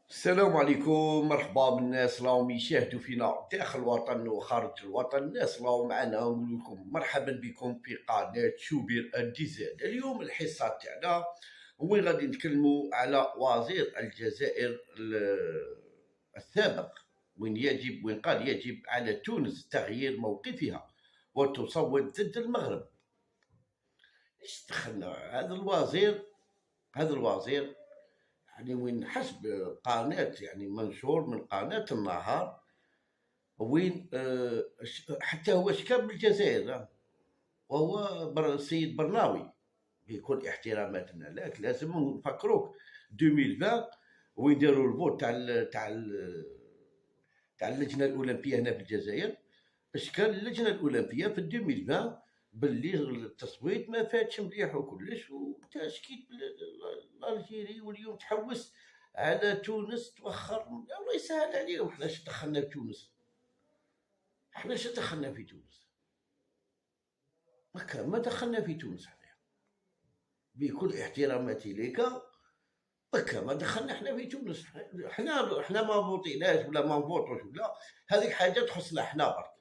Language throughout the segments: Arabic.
السلام عليكم، مرحبا بالناس راهم يشاهدوا فينا داخل الوطن وخارج الوطن. الناس راهم معنا، نقول لكم مرحبا بكم في قناة شوبير الديزاد. اليوم الحصة تاعنا وين غادي نتكلموا على وزير الجزائر السابق، وين قال يجب على تونس تغيير موقفها وتصوت ضد المغرب. ايش دخلنا هذا الوزير يعني وين حسب قناة، يعني منشور من قناة النهار، وين حتى هو شكا بالجزائر، وهو السيد برناوي بكل احتراماتنا لك. لازم نفكروك 2020 وين داروا الفوت تاع اللجنه الاولمبيه هنا في الجزائر. اش كان اللجنه الاولمبيه في 2020 باللي التصويت ما فاتش مليح وكلش، وانت شكيت الجيري، واليوم تحوس على تونس توخر. الله يسهل عليهم، احنا اش دخلنا في تونس؟ ما دخلنا في تونس احنا، بكل احتراماتي لك. ما دخلنا احنا في تونس. احنا ما فوتيناش ولا ما نفوتوش، ولا هذيك حاجه تخصنا احنا برك.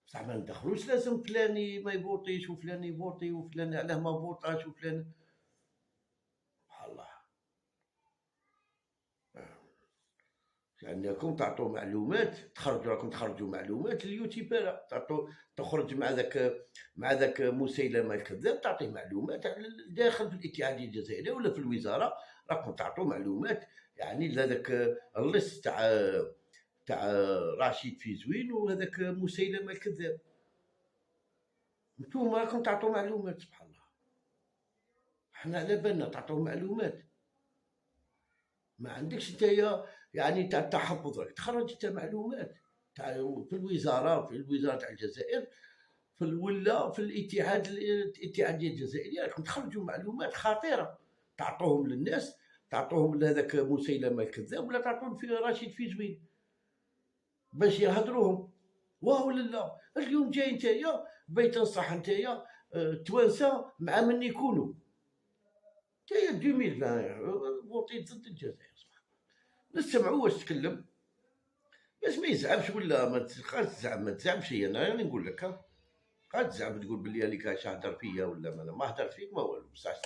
بصح ما ندخلوش لازم فلاني ما يفوتيش وفلان يفوتي وفلان علاه ما فوتاش وفلان. الله، لانكم تعطوا معلومات، تخرجوا معلومات اليوتيوبر، تعطوا تخرج مع ذاك مسيلمه الكذاب، تعطيه معلومات على داخل في الاتحاديه الجزائريه ولا في الوزاره. راكم تعطوا معلومات يعني لهذاك اللص تاع رشيد فيزوين وهذاك مسيلمه الكذاب. نتوما راكم تعطوا معلومات، سبحان الله. احنا على بالنا تعطوا معلومات، ما عندكش نتايا يعني تاع التحفظ، راك تخرج انت معلومات تاع في الوزاره تاع الجزائر، ولا في الاتحاديه الجزائريه. راكم تخرجوا معلومات خطيره تعطوهم للناس، تعطوهم لهذاك مسيلمه الكذاب، ولا تعطوهم في رشيد فيزوين باش يهضروهم. واه ولا لا؟ اليوم جاي نتايا باي تنصح نتايا توانسه مع من يكونوا نتايا 2020 فوتيت ضد الجزائر. نسمعوا واش تكلم باش ما يزعمش، ولا ما تزعم، ما تزعمش. انا راني نقول لك، قاعد تزعم تقول باللي راني كاش هدر فيا، ولا ما هدر فيك ما والو. بصح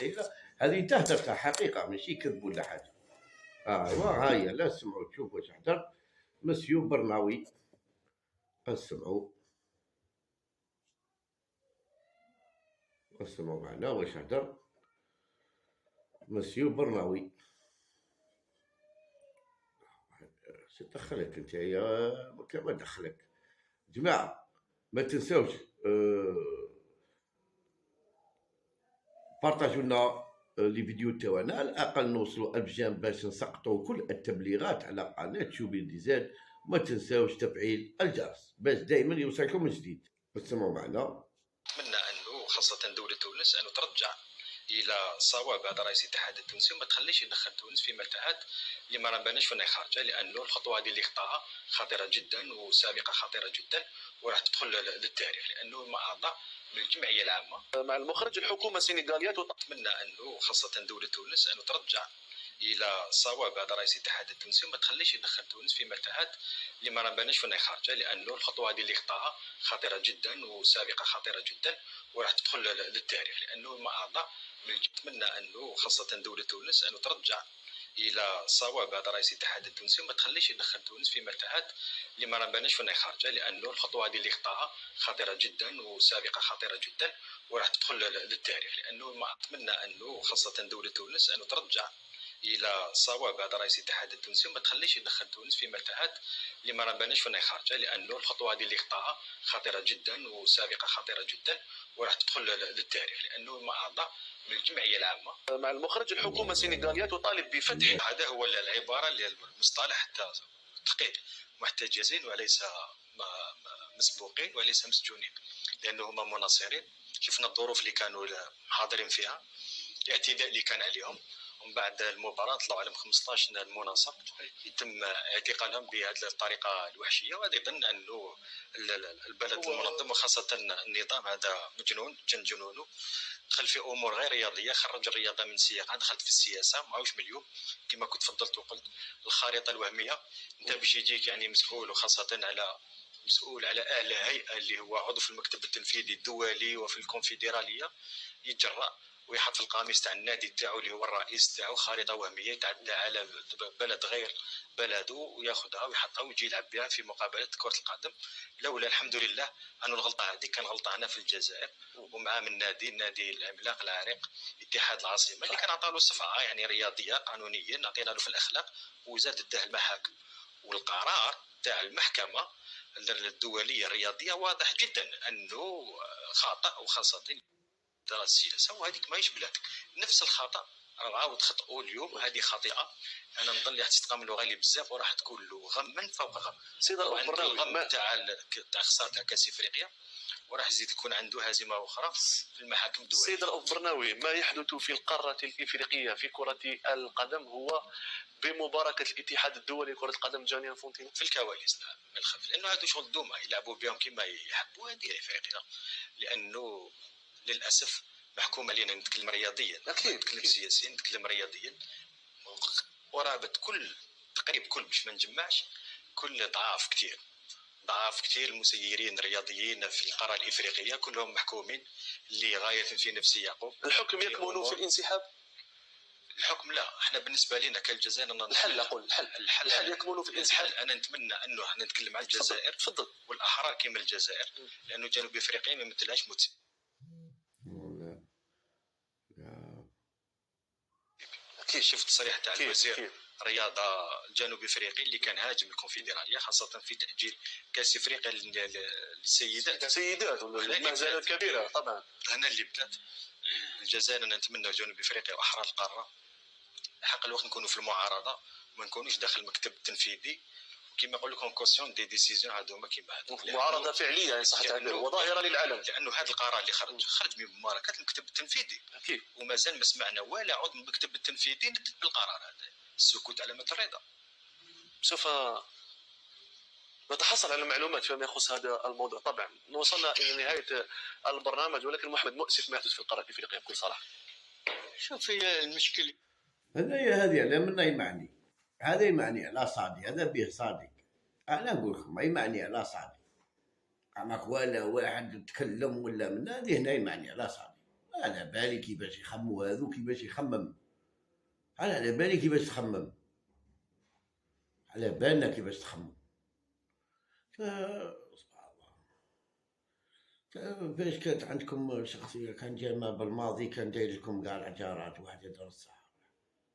هذه انت هدرتها حقيقه، ماشي كذب ولا حاجه. ايوا ها هي، لا سمعوا تشوفوا واش هدر مسيو برناوي. اسمعوا معنا واش هدر مسيو برناوي. شو دخلك انت يا ما دخلك؟ جماعه ما تنساوش بارطاجوا لنا لي فيديو تاعنا، على الاقل نوصلوا 1000 جيم باش نسقطوا كل التبليغات على قناه شوبير ديزاد. ما تنساوش تفعيل الجرس باش دائما يوصلكم من جديد. اسمعوا معنا. نتمنى انه خاصه دوله تونس انه ترجع الى صواب هذا رئيس الاتحاد التونسي، وما تخليش يدخل تونس في متاهات اللي ما رباناش فينا خارجه، لانه الخطوه هذه اللي خطاها خطيره جدا وسابقه خطيره جدا، وراح تدخل للتاريخ، لانه ما اعضاء من الجمعيه العامه مع المخرج الحكومه السنغاليه. نتمنى انه خاصه دوله تونس انه ترجع الى صواب هذا رئيس الاتحاد التونسي، وما تخليش يدخل تونس في متاهات اللي ما رباناش فينا خارجه، لانه الخطوه هذه اللي خطاها خطيره جدا وسابقه خطيره جدا، وراح تدخل للتاريخ، لانه ما اعضاء. نتمنى انه خاصه دوله تونس انه ترجع الى صواب هذا رئيس الاتحاد التونسي، وما تخليش يدخل تونس في متاهات اللي ما رباناش فينا خارجه، لانه الخطوه هذه اللي خطاها خطيره جدا وسابقه خطيره جدا، وراح تدخل للتاريخ، لانه ما اتمنى انه خاصه دوله تونس انه ترجع الى صواب هذا رئيس الاتحاد التونسي، وما تخليش يدخل تونس في متاهات اللي ما رباناش فينا خارجه، لانه الخطوه هذه اللي خطاها خطيره جدا وسابقه خطيره جدا، وراح تدخل للتاريخ، لانه ما اعضاء من الجمعيه العامه مع المخرج الحكومه السنغاليه تطالب بفتح. هذا هو العباره اللي المصطلح تحقيق محتجزين وليس مسبوقين وليس مسجونين، لانه هما مناصرين. شفنا الظروف اللي كانوا حاضرين فيها، الاعتداء اللي كان عليهم، ومن بعد المباراه طلعوا عليهم 15 المناصب يتم اعتقالهم بهذه الطريقه الوحشيه. وهذا يظن انه البلد المنظم وخاصه النظام هذا مجنون جن جنونه، دخل في امور غير رياضيه، خرج الرياضه من سياقها، دخلت في السياسه. ما عاوش من اليوم كما كنت فضلت وقلت الخريطه الوهميه. انت باش يجيك يعني مسؤول، وخاصه على اعلى هيئه اللي هو عضو في المكتب التنفيذي الدولي وفي الكونفدراليه، يتجرأ ويحط في القميص تاع النادي تاعو اللي هو الرئيس تاعو خريطه وهميه يتعدى على بلد غير بلده، وياخذها ويحطها ويجي يلعب بها في مقابله كره القدم. لولا الحمد لله انه الغلطه هذه كان غلطه هنا في الجزائر، ومع من النادي العملاق العريق اتحاد العاصمه اللي كان عطاله صفعه يعني رياضيه قانونيا، عطينا له في الاخلاق وزاد اداه المحاكم. والقرار تاع المحكمه الدوليه الرياضيه واضح جدا انه خاطئ، وخاصه ترى السياسه وهذيك ماهيش بلادك. نفس الخطا راه عاود خطئوا اليوم، هذه خطيئه. انا نظن اللي راح تتقاملوا غالي بزاف وراح تكون له غم من فوق غم. سيد الغم تاع خساره كاس افريقيا، وراح يزيد يكون عنده هزيمه اخرى في المحاكم الدوليه. سيد الأوبرناوي، ما يحدث في القاره الافريقيه في كره القدم هو بمباركه الاتحاد الدولي لكره القدم جاني انفونتينو في الكواليس، نعم من الخلف، لانه هادو شغل دوما يلعبوا بهم كما يحبوا. هذه افريقيا لانه للاسف محكوم علينا. نتكلم رياضيا، نتكلم سياسيا، نتكلم رياضيا. قرابه تقريبا كل باش ما نجمعش، كل ضعاف كثير المسيرين الرياضيين في القاره الافريقيه كلهم محكومين لغايه في نفس يعقوب. الحكم يكمن في الانسحاب؟ الحكم لا، احنا بالنسبه لنا كالجزائر الحل يكمن في الانسحاب. انا نتمنى انه احنا نتكلم على الجزائر تفضل والاحرار كما الجزائر، لانه جنوب افريقيا ما يمثلهاش اكيد. شفت التصريح تاع الوزير الرياضه الجنوب افريقي اللي كان هاجم الكونفدراليه، خاصه في تاجيل كاس افريقيا للسيدات والمهزله كبيره. طبعا هنا اللي بدات الجزائر. انا نتمنى جنوب افريقيا واحرار القاره حق الوقت نكونوا في المعارضه، ما نكونوش داخل المكتب التنفيذي كما يقول لكم كوسيون دي ديسيزيون هذوما كما هذو معارضه فعليه يعني صح تعبير وظاهره للعلم، لانه هذا القرار اللي خرج من مماركات المكتب التنفيذي اكيد، ومازال ما سمعنا ولا عضو من المكتب التنفيذي ندد بالقرار هذا. السكوت علامه الرضا. سوف نتحصل على معلومات فيما يخص هذا الموضوع. طبعا وصلنا الى نهايه البرنامج، ولكن محمد مؤسف ما يحدث في القاره الافريقيه بكل صراحه. شوف هي المشكل هذه على منا يمعني، هذا يمعني على صادي، هذا به صادق. انا نقول لكم ما يمعني على صادي، اما ولا واحد تكلم ولا من هذه هنا يمعني على صادي. انا على بالي كيفاش يخموا هذو، كيفاش يخمم. انا على بالي كيفاش تخمم، على بالنا كيفاش تخمم. سبحان الله. فاش كانت عندكم شخصيه كان جاء بالماضي كان داير لكم كاع العجارات واحد يدار الصحه،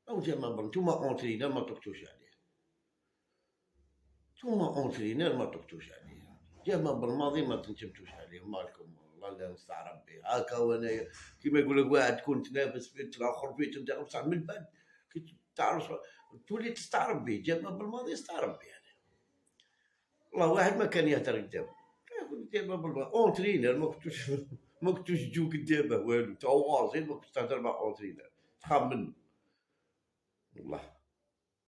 او جا نتوما اونترينر ما تقتوش عليه، نتوما اونترينر ما تقتوش عليه، جا بالماضي ما تنجمتوش عليه. مالكم والله لا نستعرب به هكا. وانا كيما يقول لك واحد تكون تنافس فيه الاخر فيه تنتهي بصح من بعد كي تعرف تولي تستعرب به. جا بالماضي استعرب به يعني. والله واحد ما كان يهدر قدامه، يقول دابا بالماضي اونترينر ما كنتوش تجو قدامه والو، تا واصل ما كنتش تهدر مع اونترينر تخاف منه والله.